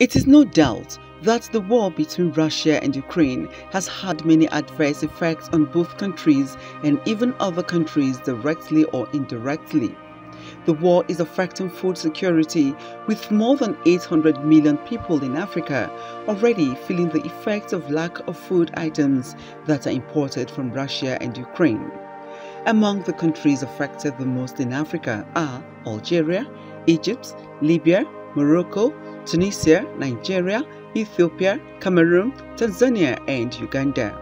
It is no doubt that the war between Russia and Ukraine has had many adverse effects on both countries and even other countries directly or indirectly. The war is affecting food security, with more than 800 million people in Africa already feeling the effects of lack of food items that are imported from Russia and Ukraine. Among the countries affected the most in Africa are Algeria, Egypt, Libya, Morocco, Tunisia, Nigeria, Ethiopia, Cameroon, Tanzania, and Uganda.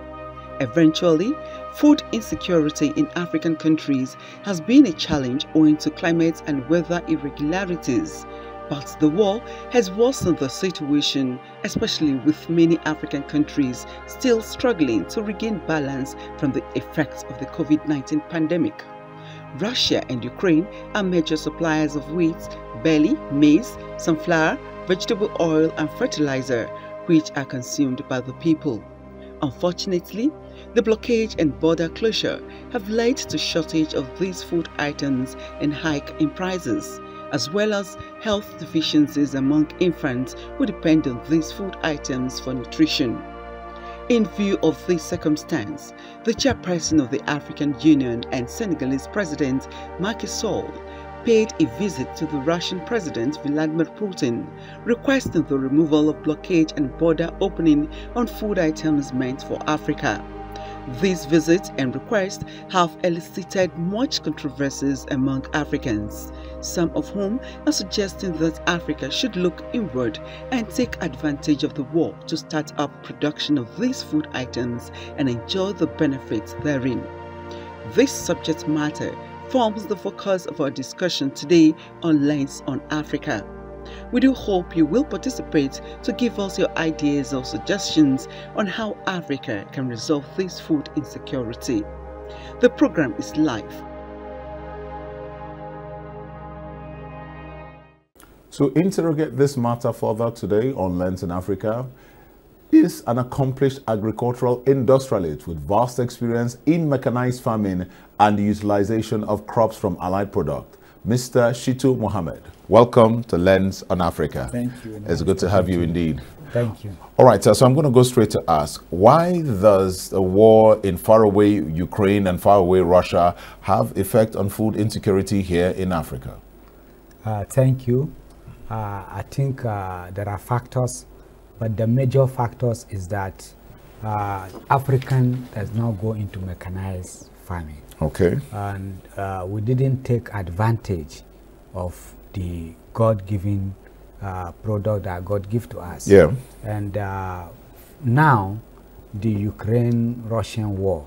Eventually, food insecurity in African countries has been a challenge owing to climate and weather irregularities. But the war has worsened the situation, especially with many African countries still struggling to regain balance from the effects of the COVID-19 pandemic. Russia and Ukraine are major suppliers of wheat, barley, maize, sunflower, vegetable oil, and fertilizer, which are consumed by the people. Unfortunately, the blockade and border closure have led to shortage of these food items and hike in prices, as well as health deficiencies among infants who depend on these food items for nutrition. In view of this circumstance, the chairperson of the African Union and Senegalese President Macky Sall paid a visit to the Russian President Vladimir Putin, requesting the removal of blockade and border opening on food items meant for Africa. This visit and request have elicited much controversies among Africans, some of whom are suggesting that Africa should look inward and take advantage of the war to start up production of these food items and enjoy the benefits therein. This subject matter forms the focus of our discussion today on Lens on Africa. We do hope you will participate to give us your ideas or suggestions on how Africa can resolve this food insecurity. The program is live. To interrogate this matter further today on Lens in Africa is an accomplished agricultural industrialist with vast experience in mechanized farming and the utilization of crops from allied products, Mr. Shitu Mohammed. Welcome to Lens on Africa. Thank you. It's good to have you indeed. Thank you. All right, so I'm going to go straight to ask, why does the war in faraway Ukraine and faraway Russia have effect on food insecurity here in Africa? Thank you. I think there are factors, but the major factors is that African does not go into mechanized farming. Okay. And we didn't take advantage of the God-given product that God gave to us. Yeah. And now the Ukraine-Russian war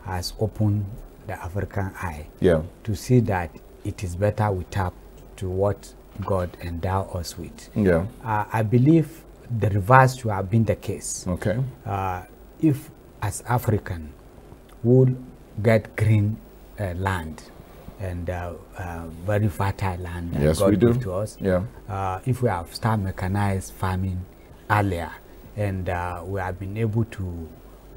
has opened the African eye to see that it is better we tap to what God endowed us with. Yeah. I believe the reverse should have been the case. Okay. If as African would get green land and very fertile land that yes, God we do. gave to us, if we have started mechanized farming earlier and we have been able to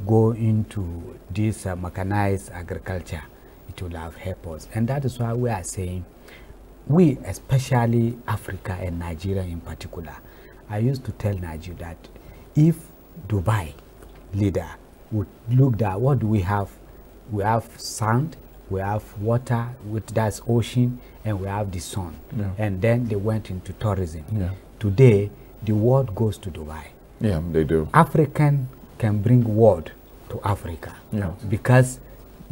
go into this mechanized agriculture, it will have helped us. And that is why we are saying, we, especially Africa and Nigeria in particular, I used to tell Nigeria that if Dubai leader would look at what do we have sand, we have water, that's ocean, and we have the sun. And then they went into tourism. Today, the world goes to Dubai. Yeah, they do. African can bring world to Africa because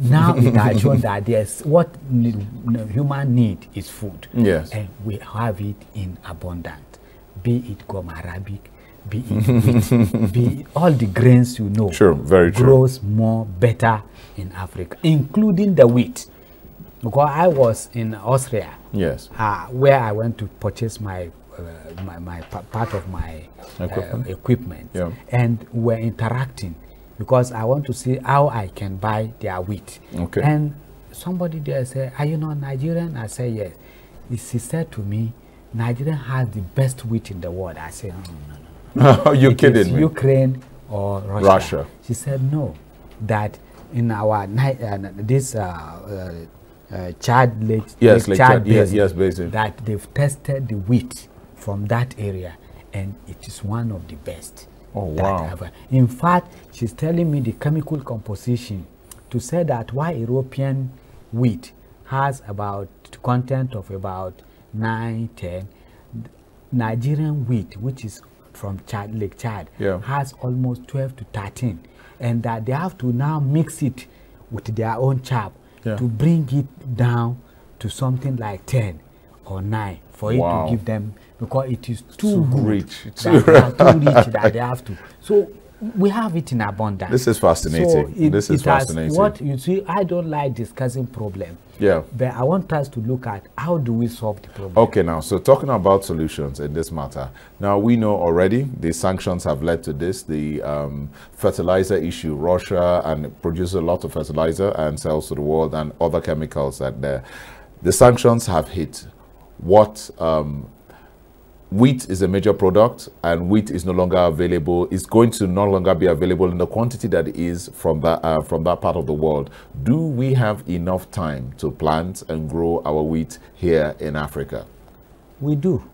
now it has shown that there's what human need is food. Yes. And we have it in abundance. Be it gum Arabic, be it wheat, be it all the grains you know. Sure, very true. Grows more better in Africa, including the wheat. Because I was in Austria, where I went to purchase my part of my equipment, and we're interacting because I want to see how I can buy their wheat. Okay. And somebody there said, "Are you not Nigerian?" I said, "Yes." He said to me, "Nigeria has the best wheat in the world." I said, "No. Are you kidding me? Ukraine or Russia?" She said, "No, that in our Chad Lake, Chad Basin, that they've tested the wheat from that area and it is one of the best. Oh, wow. In fact, she's telling me the chemical composition to say that while European wheat has about content of about 9, 10, Nigerian wheat, which is from Chad, Lake Chad, has almost 12 to 13, and that they have to now mix it with their own chap to bring it down to something like 10 or 9 for it to give them, because it is too rich, too rich that they have to. So we have it in abundance. This is fascinating. So this is fascinating. What you see, I don't like discussing problem. Yeah. But I want us to look at how do we solve the problem. Okay, now, so talking about solutions in this matter. Now, we know already the sanctions have led to this. The fertilizer issue, Russia and produces a lot of fertilizer and sells to the world, and other chemicals that the sanctions have hit. What wheat is a major product, and wheat is no longer available. It's going to no longer be available in the quantity that it is from that part of the world. Do we have enough time to plant and grow our wheat here in Africa? We do.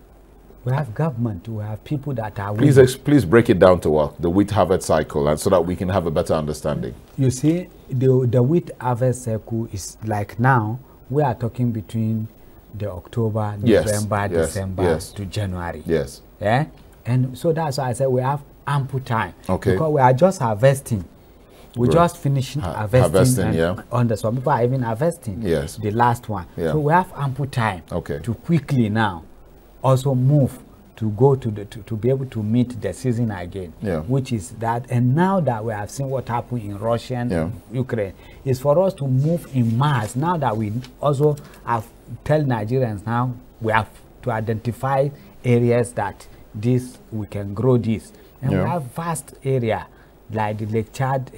We have government. We have people that are. Please break it down to us, the wheat harvest cycle, and so that we can have a better understanding. You see, the wheat harvest cycle is like now we are talking between the October, November, December to January. Yes. Yeah. And so that's why I said we have ample time. Okay. Because we are just harvesting. We just finishing harvesting. On the some people are even harvesting. Yes. The last one. Yeah. So we have ample time. Okay. To quickly now also move to go to the to be able to meet the season again. Yeah. Which is that, and now that we have seen what happened in Russia and Ukraine, is for us to move in mass. Now that we also have tell Nigerians now we have to identify areas that we can grow this, and we have vast area like the Lake Chad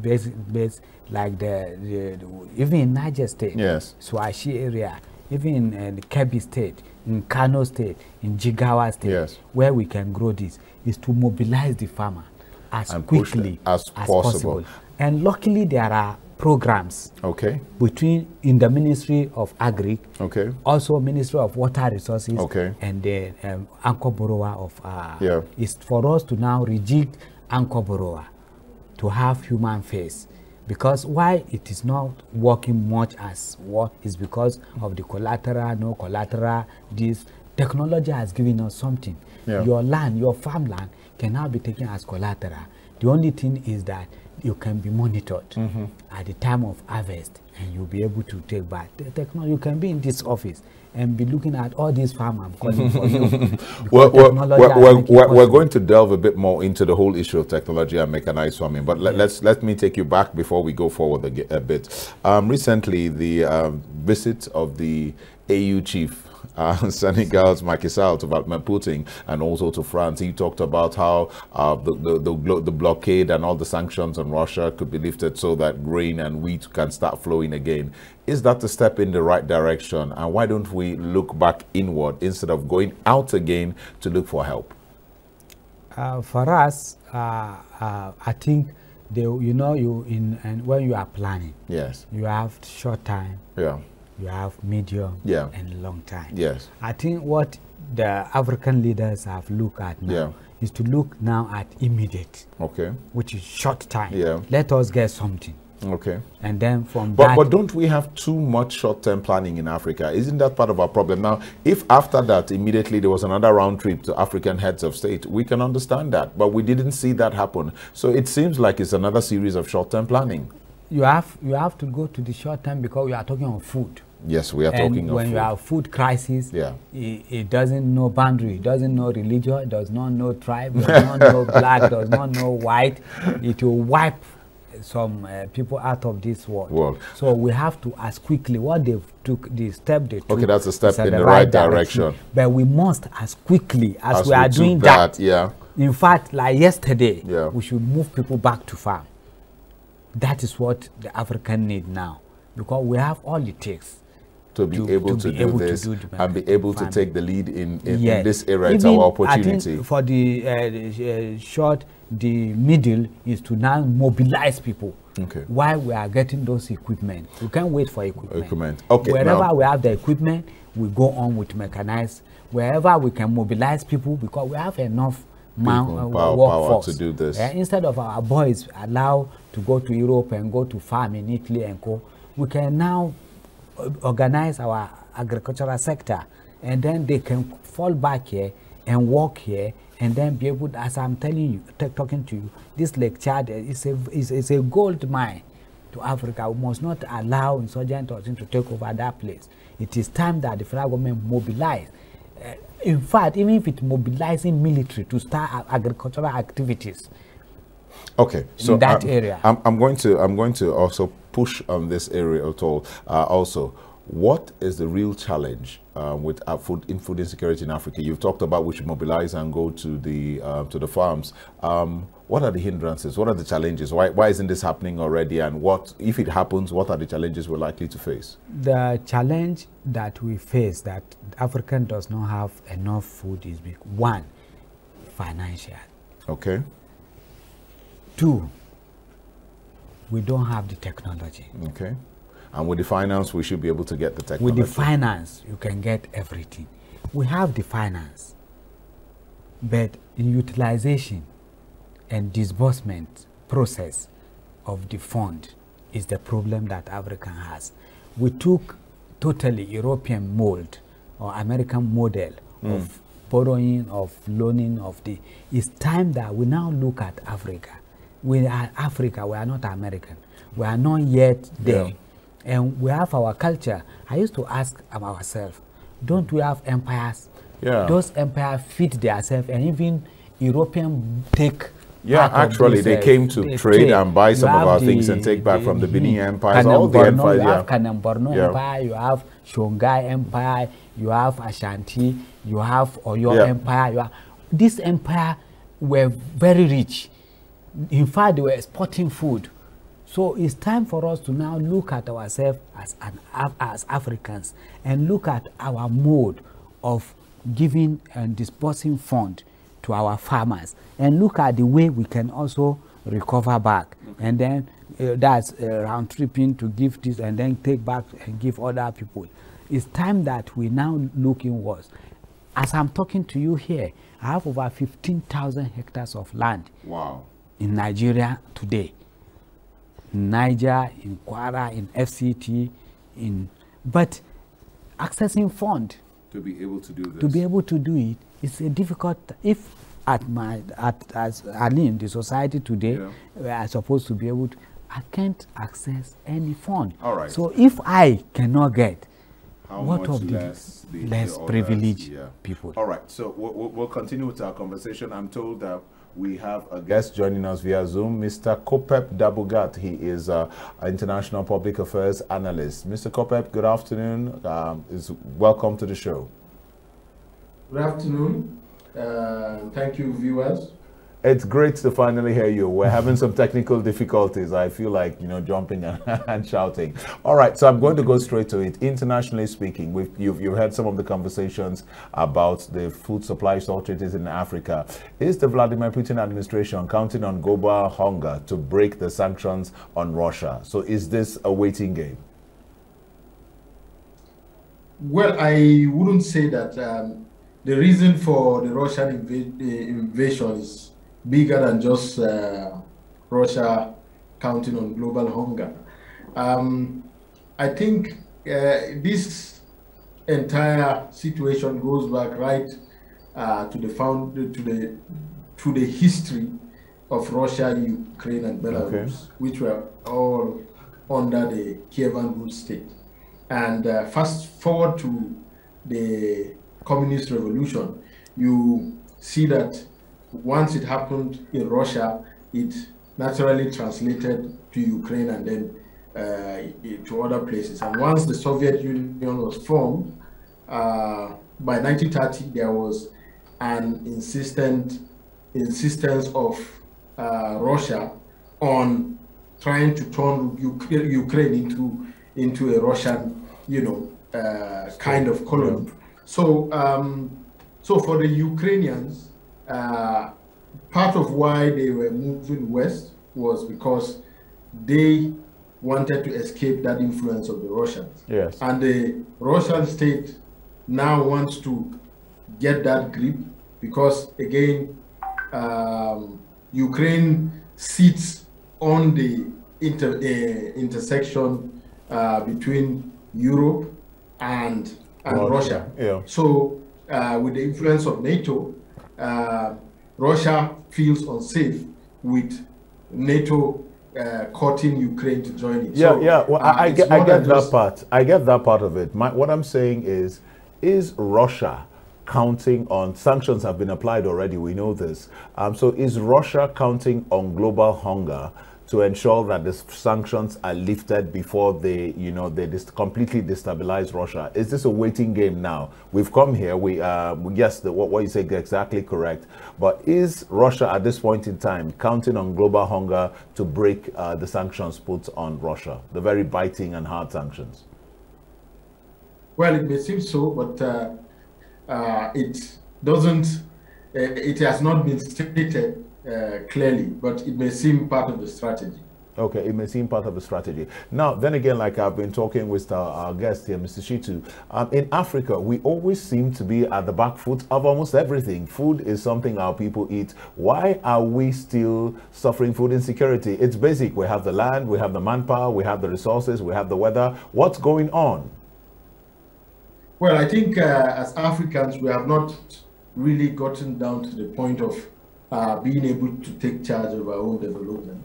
base like the even in Niger State, Swashi area, even in the Kebbi State, in Kano State, in Jigawa State, where we can grow this, is to mobilize the farmer as quickly as possible. And luckily there are programs in the Ministry of Agri, also Ministry of Water Resources, and the anchor borrower of is for us to now reject anchor borrower to have human face, because why it is not working much as what is because of the collateral, no collateral. This technology has given us something. Your land, your farmland can now be taken as collateral. The only thing is that you can be monitored at the time of harvest, and you'll be able to take back the technology. You can be in this office and be looking at all these farmers calling for you. We're going to delve a bit more into the whole issue of technology and mechanized farming, but let me take you back before we go forward a bit. Recently, the visit of the AU chief, Senegal's Macky Sall, to Vladimir Putin, and also to France. He talked about how the blockade and all the sanctions on Russia could be lifted so that grain and wheat can start flowing again. Is that a step in the right direction? And why don't we look back inward instead of going out again to look for help? For us, I think when you are planning, you have short time. You have medium and long time. I think what the African leaders have looked at now is to look now at immediate, which is short time. Let us get something. And then from that. But don't we have too much short-term planning in Africa? Isn't that part of our problem? Now, if after that immediately there was another round trip to African heads of state, we can understand that. But we didn't see that happen. So it seems like it's another series of short-term planning. You have to go to the short term because we are talking on food. Yes, we are talking of when food. You have food crisis, it doesn't know boundary, it doesn't know religion, it does not know tribe, does not know black, does not know white. It will wipe some people out of this world. So we have to, as quickly, what they took, the step they took. That's a step in the right direction. But we must, as quickly as we are doing that. In fact, like yesterday, we should move people back to farm. That is what the African need now, because we have all it takes to be able to do this and be able to take the lead in this area. It's our opportunity. I think for the short, the middle is to now mobilize people. While we are getting those equipment, we can't wait for equipment. Wherever we have the equipment, we go on with mechanized wherever we can mobilize people, because we have enough workforce power to do this. Instead of our boys allowed to go to Europe and go to farm in Italy and go, we can now organize our agricultural sector, and then they can fall back here and work here, and then be able, as I'm telling you, talking to you, this Lake Chad is a gold mine to Africa. We must not allow insurgents to take over that place. It is time that the federal government mobilize. In fact, even if it's mobilizing military to start agricultural activities. Okay, so in that area, I'm going to also push on this area at all. Also, what is the real challenge with food insecurity in Africa? You've talked about we should mobilize and go to the farms. What are the hindrances? What are the challenges? Why isn't this happening already? And what, if it happens, what are the challenges we're likely to face? The challenge that we face, that Africa does not have enough food, is big. One, financial. Okay. Two, we don't have the technology. Okay. And with the finance, we should be able to get the technology. With the finance, you can get everything. We have the finance, but in utilization and disbursement process of the fund is the problem that Africa has. We took totally European mold or American model of borrowing, of loaning, of the. It's time that we now look at Africa. We are Africa, we are not American. We are not yet there. Yeah. And we have our culture. I used to ask ourselves, don't we have empires? Yeah. Those empires feed themselves, and even European take. Yeah, actually, they came to trade and buy some of our things and take back from the Benin empires. All the empires, you have Kanem-Borno Empire, you have Songhai Empire, you have Ashanti, you have Oyo Empire. You have, this empire were very rich. In fact, they were exporting food. So it's time for us to now look at ourselves as Africans and look at our mode of giving and disbursing fund to our farmers, and look at the way we can also recover back. Okay. And then that's round tripping to give this and then take back and give other people. It's time that we now look inwards. As I'm talking to you here, I have over 15,000 hectares of land. Wow. In Nigeria today. In Niger, in Kwara, in FCT, but accessing fund to be able to do this. To be able to do it, it's a difficult. If as in the society today, we are supposed to be able to, I can't access any fund. All right. So if I cannot get, what much of the less privileged people? All right. So we'll continue with our conversation. I'm told that we have a guest joining us via Zoom, Mr. Kopep Dabugat. He is an international public affairs analyst. Mr. Kopep, good afternoon. Welcome to the show. Good afternoon. Thank you, viewers. It's great to finally hear you. We're having some technical difficulties. I feel like, jumping and shouting. All right, so I'm going to go straight to it. Internationally speaking, you've heard some of the conversations about the food supply shortages in Africa. Is the Vladimir Putin administration counting on global hunger to break the sanctions on Russia? So is this a waiting game? Well, I wouldn't say that the reason for the Russian invasion is bigger than just Russia counting on global hunger. I think this entire situation goes back right to the history of Russia, Ukraine, and Belarus, which were all under the Kievan rule state. And fast forward to the communist revolution, you see that once it happened in Russia, it naturally translated to Ukraine and then to other places. And once the Soviet Union was formed, by 1930, there was an insistence of Russia on trying to turn Ukraine into a Russian, kind of colony. So, so for the Ukrainians, part of why they were moving west was because they wanted to escape that influence of the Russians. Yes. And the Russian state now wants to get that grip, because again, Ukraine sits on the intersection between Europe and Russia. Yeah. So with the influence of NATO, Russia feels unsafe with NATO courting Ukraine to join it. Yeah, so, yeah. Well, I get that part. I get that part of it. What I'm saying is Russia counting on sanctions have been applied already? We know this. So is Russia counting on global hunger to ensure that the sanctions are lifted before they, they completely destabilize Russia? Is this a waiting game now? We've come here. Yes, what you say is exactly correct. But is Russia at this point in time counting on global hunger to break the sanctions put on Russia, the very biting and hard sanctions? Well, it may seem so, but it doesn't. It has not been stated clearly, but it may seem part of the strategy. Okay, it may seem part of the strategy. Now, then again, like I've been talking with our guest here, Mr. Shitu, in Africa, we always seem to be at the back foot of almost everything. Food is something our people eat. Why are we still suffering food insecurity? It's basic. We have the land, we have the manpower, we have the resources, we have the weather. What's going on? Well, I think as Africans, we have not really gotten down to the point of being able to take charge of our own development.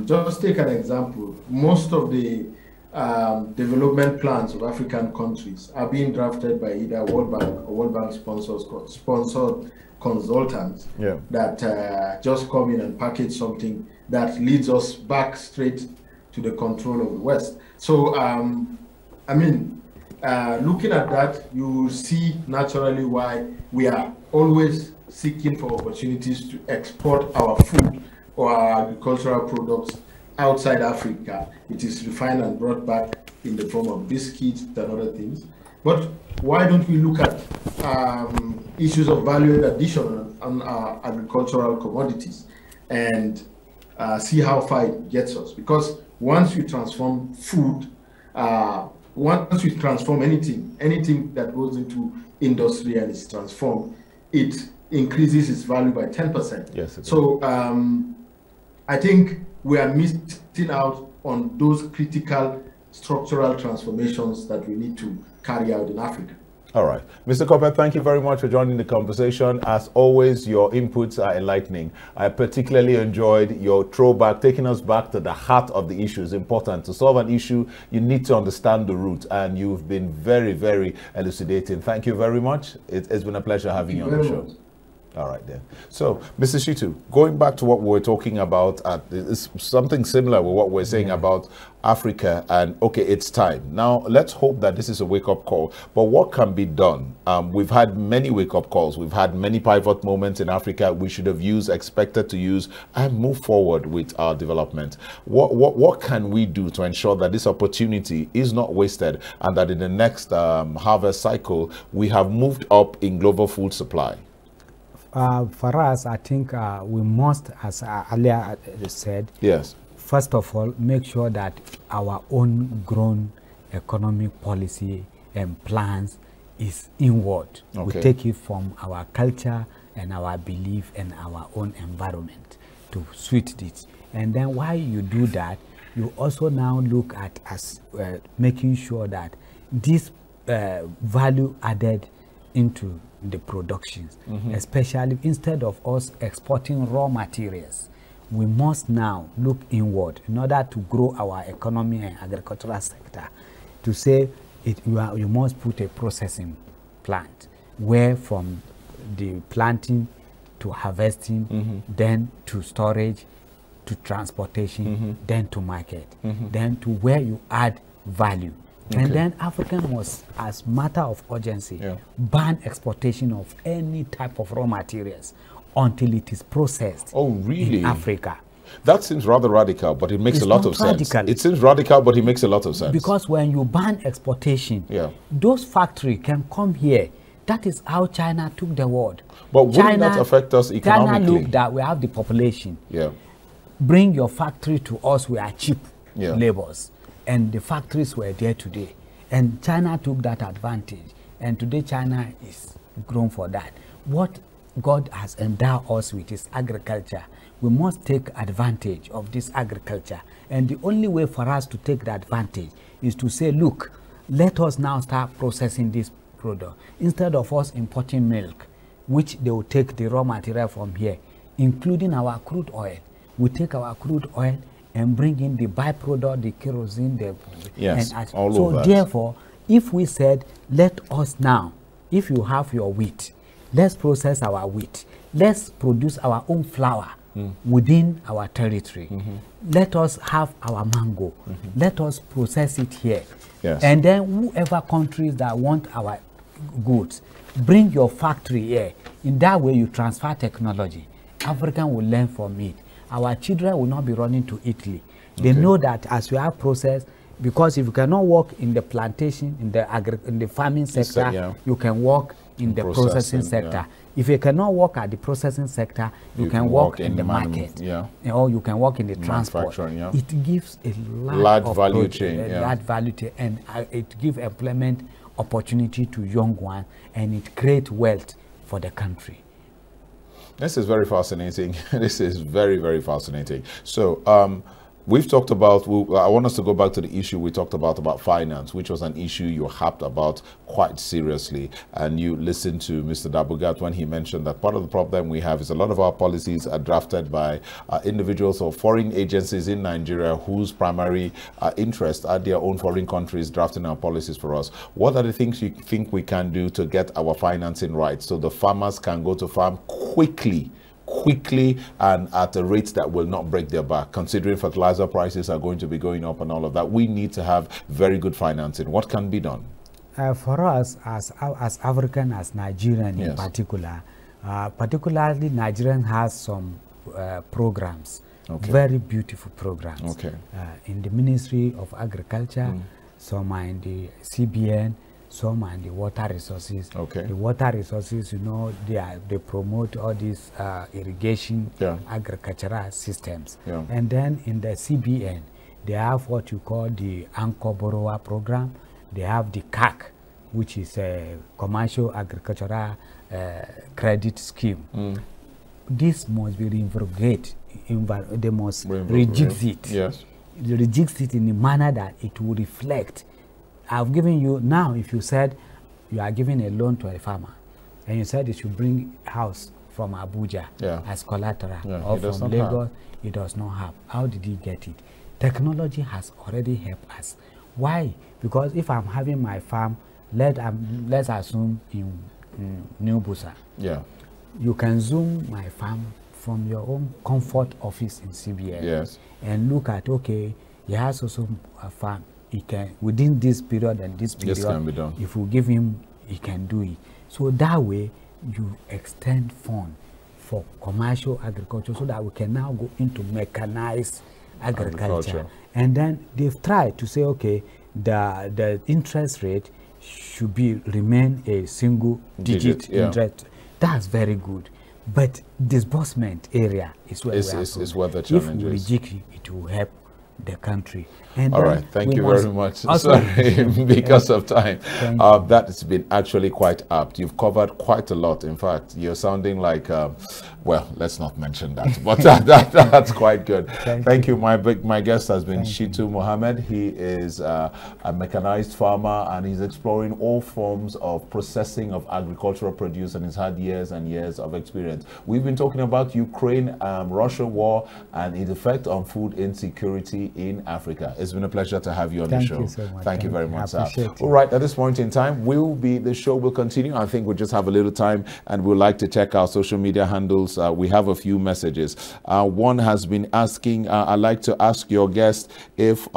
Just take an example. Most of the development plans of African countries are being drafted by either World Bank or World Bank sponsored consultants that just come in and package something that leads us back straight to the control of the West. So, I mean, looking at that, you see naturally why we are always seeking for opportunities to export our food or our agricultural products outside Africa. It is refined and brought back in the form of biscuits and other things. But why don't we look at issues of value addition on our agricultural commodities and see how far it gets us? Because once you transform food, once you transform anything that goes into industry and is transformed, it increases its value by 10%. Yes. So I think we are missing out on those critical structural transformations that we need to carry out in Africa. All right. Mr. Koppe, thank you very much for joining the conversation. As always, your inputs are enlightening. I particularly enjoyed your throwback, taking us back to the heart of the issue. It's important. To solve an issue, you need to understand the root, and you've been very, very elucidating. Thank you very much. It's been a pleasure having you on the show. All right, then. So, Mr. Shitu, going back to what we were talking about, it's something similar with what we're saying about Africa, and okay, it's time. Now, let's hope that this is a wake-up call. But what can be done? We've had many wake-up calls. We've had many pivot moments in Africa we should have used, expected to use, and move forward with our development. What can we do to ensure that this opportunity is not wasted, and that in the next harvest cycle, we have moved up in global food supply? For us, I think we must, as earlier said, yes, first of all, make sure that our own grown economic policy and plans is inward. We take it from our culture and our belief and our own environment to suit it. And then while you do that, you also now look at making sure that this value added into the productions, especially instead of us exporting raw materials, we must now look inward in order to grow our economy and agricultural sector. To say you must put a processing plant where from the planting to harvesting, then to storage, to transportation, then to market, then to where you add value. And then Africa must, as matter of urgency, ban exportation of any type of raw materials until it is processed in Africa. That seems rather radical, but it makes a lot of sense. It seems radical, but it makes a lot of sense. Because when you ban exportation, those factories can come here. That is how China took the world. But wouldn't that affect us economically? China looked at, we have the population. Bring your factory to us, we are cheap labors. And the factories were there today. And China took that advantage. And today China is grown for that. What God has endowed us with is agriculture. We must take advantage of this agriculture. And the only way for us to take the advantage is to say, look, let us now start processing this product. Instead of us importing milk, which they will take the raw material from here, including our crude oil. We take our crude oil and bring in the byproduct, the kerosene, yes, and all so of that. Therefore, if we said, let us now, if you have your wheat, let's process our wheat. Let's produce our own flour within our territory. Let us have our mango. Let us process it here. Yes. And then whoever countries that want our goods, bring your factory here. In that way, you transfer technology. African will learn from it. Our children will not be running to Italy. They know that as we have processed, because if you cannot work in the plantation, in the farming sector, you can work in the processing sector. If you cannot work at the processing sector, you can work in the market, or you can work in the transport. It gives a large value chain, large value chain, and it gives employment opportunity to young ones, and it creates wealth for the country. This is very fascinating. This is very, very fascinating. So we've talked about, I want us to go back to the issue we talked about finance, which was an issue you harped about quite seriously. And you listened to Mr. Dabugat when he mentioned that part of the problem we have is a lot of our policies are drafted by individuals or foreign agencies in Nigeria whose primary interest are their own foreign countries drafting our policies for us. What are the things you think we can do to get our financing right so the farmers can go to farm quickly and at a rate that will not break their back? Considering fertilizer prices are going to be going up and all of that, we need to have very good financing. What can be done? For us, as African, as Nigerian in particular, particularly Nigerian has some programs, very beautiful programs. In the Ministry of Agriculture, some are in the CBN, some are in the water resources. The water resources, you know, they promote all these irrigation, agricultural systems. And then in the CBN, they have what you call the Anchor Borrower Program. They have the CAC, which is a Commercial Agricultural Credit Scheme. This must be reinvigorate. They must reject it. They reject it in a manner that it will reflect. I've given you, now if you said you are giving a loan to a farmer and you said you should bring a house from Abuja as collateral or from Lagos, he does not have. How did he get it? Technology has already helped us. Why? Because if I'm having my farm, let's assume in New Busa, you can zoom my farm from your own comfort office in CBN and look at, okay, he has also a farm. He can, within this period and this period, can be done. If we give him, he can do it. So that way, you extend fund for commercial agriculture so that we can now go into mechanized agriculture. And then they've tried to say, okay, the interest rate should remain a single digit interest. That's very good. But disbursement area is where where the challenge is. If we reject it, it will help the country. And all right, thank you very much. Sorry, because of time. That's been actually quite apt. You've covered quite a lot. In fact, you're sounding like, well, let's not mention that, but that's quite good. Thank you. My guest has been Shitu Mohammed. He is a mechanized farmer and he's exploring all forms of processing of agricultural produce, and he's had years and years of experience. We've been talking about Ukraine-Russia war and its effect on food insecurity in Africa. It's been a pleasure to have you on the show. You so much. Thank you very much, sir. All right, at this point in time, the show will continue. I think we'll just have a little time and we'd like to check our social media handles. We have a few messages. One has been asking, I'd like to ask your guest if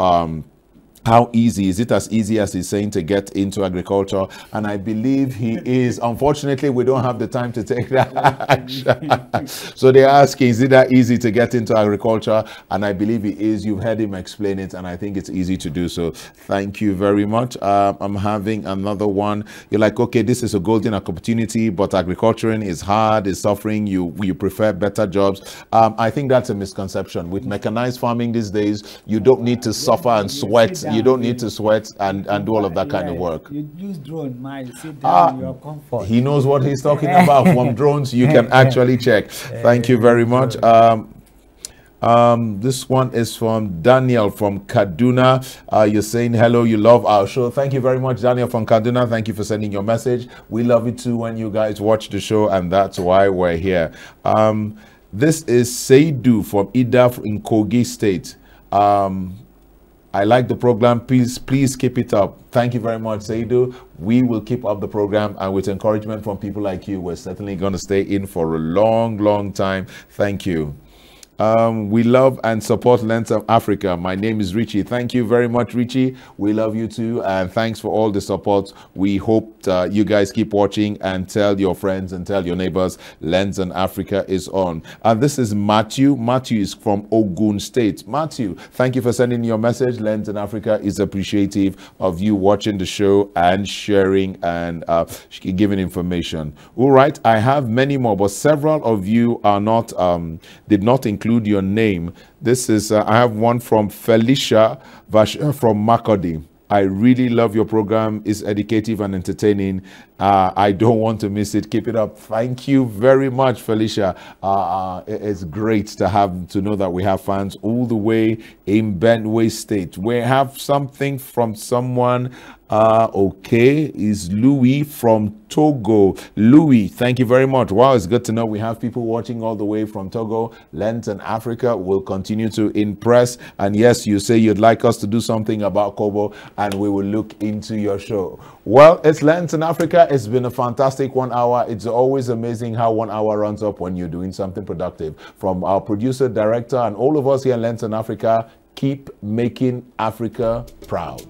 how easy is it, as easy as he's saying, to get into agriculture? And I believe he is. Unfortunately, we don't have the time to take that action. So they're asking, is it that easy to get into agriculture? And I believe he is. You've heard him explain it, and I think it's easy to do so. Thank you very much. I'm having another one. You're like, okay, this is a golden opportunity, but agriculturing is hard, is suffering. You prefer better jobs. I think that's a misconception. With mechanized farming these days, you don't need to suffer and sweat you don't need to sweat and do all of that kind of work. You use drone, man. Sit down in your comfort. He knows what he's talking about. From drones, you can actually check. Thank you very much. This one is from Daniel from Kaduna. You're saying hello, you love our show. Thank you very much, Daniel from Kaduna. Thank you for sending your message. We love it too when you guys watch the show, and that's why we're here. This is Seidu from Ida in Kogi State. I like the program. Please keep it up. Thank you very much, Seidu. We will keep up the program, and with encouragement from people like you, we're certainly going to stay in for a long time. Thank you. We love and support Lens of Africa. My name is Richie. Thank you very much, Richie. We love you too, and thanks for all the support. We hope you guys keep watching, and tell your friends and tell your neighbors Lens and Africa is on. And this is Matthew. Matthew is from Ogun State. Matthew, thank you for sending your message. Lens and Africa is appreciative of you watching the show and sharing and giving information. All right, I have many more, but several of you are not did not include your name. This is I have one from Felicia from Makodi. I really love your program. It's educative and entertaining. I don't want to miss it. Keep it up. Thank you very much, Felicia. It's great to know that we have fans all the way in Benue State. We have something from someone. Okay, is Louis from Togo. Louis, thank you very much. Wow, it's good to know we have people watching all the way from Togo. Lens and Africa will continue to impress. And yes, you say you'd like us to do something about Kobo, and we will look into your show. Well, it's Lens and Africa. It's been a fantastic 1 hour. It's always amazing how 1 hour runs up when you're doing something productive. From our producer, director, and all of us here in Lens and Africa, keep making Africa proud.